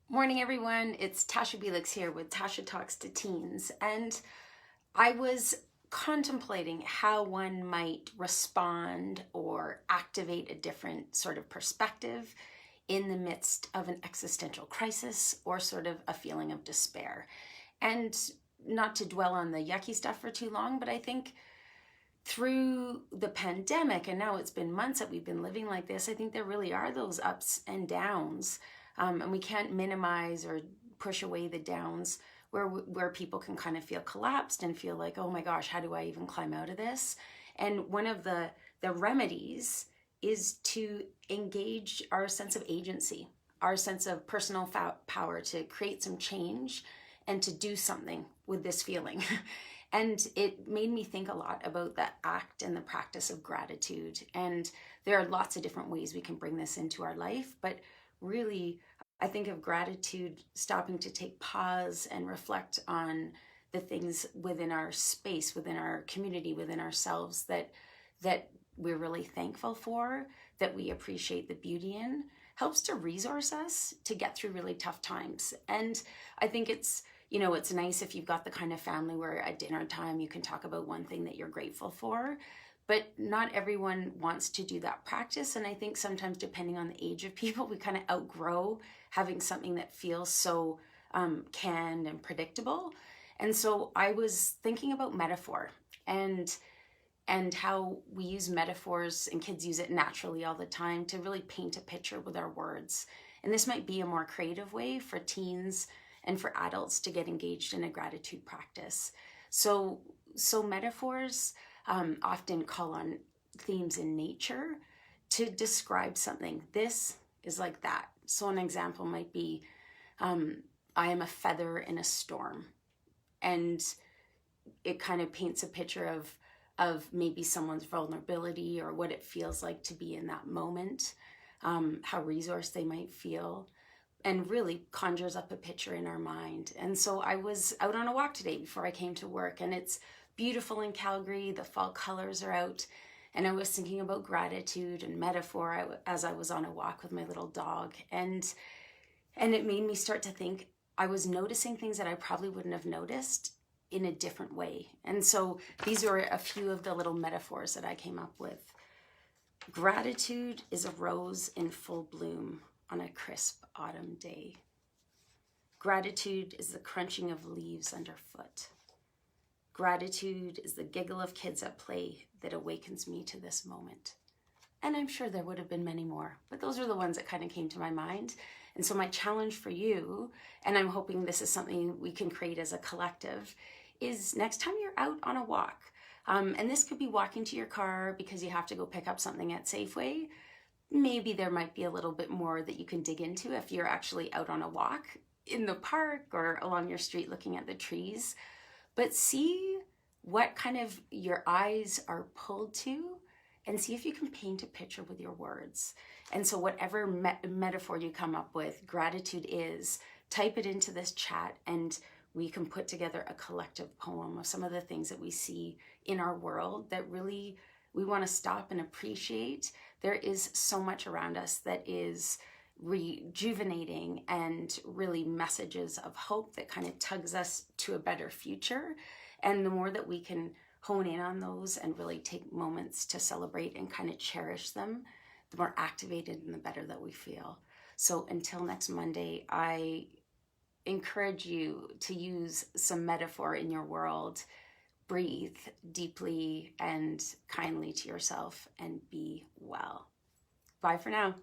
Morning, everyone. It's Tasha Belix here with Tasha Talks to Teens. And I was contemplating how one might respond or activate a different sort of perspective in the midst of an existential crisis or sort of a feeling of despair. And not to dwell on the yucky stuff for too long, but I think through the pandemic, and now it's been months that we've been living like this, I think there really are those ups and downs. And we can't minimize or push away the downs where people can kind of feel collapsed and feel like, oh my gosh, how do I even climb out of this? And one of the remedies is to engage our sense of agency, our sense of personal power to create some change and to do something with this feeling. And it made me think a lot about the act and the practice of gratitude. And there are lots of different ways we can bring this into our life, but really, I think of gratitude stopping to take pause and reflect on the things within our space, within our community, within ourselves that we're really thankful for, that we appreciate the beauty in, helps to resource us to get through really tough times. And I think it's nice if you've got the kind of family where at dinner time you can talk about one thing that you're grateful for, but not everyone wants to do that practice. And I think sometimes, depending on the age of people, we kind of outgrow having something that feels so canned and predictable. And so I was thinking about metaphor and how we use metaphors, and kids use it naturally all the time, to really paint a picture with our words. And this might be a more creative way for teens and for adults to get engaged in a gratitude practice. So metaphors often call on themes in nature to describe something. This is like that. So an example might be, I am a feather in a storm. And it kind of paints a picture of maybe someone's vulnerability or what it feels like to be in that moment, how resourced they might feel, and really conjures up a picture in our mind. And so I was out on a walk today before I came to work, and it's beautiful in Calgary. The fall colors are out, and I was thinking about gratitude and metaphor as I was on a walk with my little dog. And it made me start to think I was noticing things that I probably wouldn't have noticed in a different way. And so these are a few of the little metaphors that I came up with. Gratitude is a rose in full bloom on a crisp autumn day. Gratitude is the crunching of leaves underfoot. Gratitude is the giggle of kids at play that awakens me to this moment. And I'm sure there would have been many more, but those are the ones that kind of came to my mind. And so my challenge for you, and I'm hoping this is something we can create as a collective, is next time you're out on a walk, and this could be walking to your car because you have to go pick up something at Safeway. Maybe there might be a little bit more that you can dig into if you're actually out on a walk in the park or along your street looking at the trees. But see what kind of your eyes are pulled to, and see if you can paint a picture with your words. And so whatever metaphor you come up with, gratitude is, type it into this chat, and we can put together a collective poem of some of the things that we see in our world that really we want to stop and appreciate. There is so much around us that is rejuvenating and really messages of hope that kind of tugs us to a better future. And the more that we can hone in on those and really take moments to celebrate and kind of cherish them, the more activated and the better that we feel. So until next Monday, I encourage you to use some metaphor in your world. Breathe deeply and kindly to yourself and be well. Bye for now.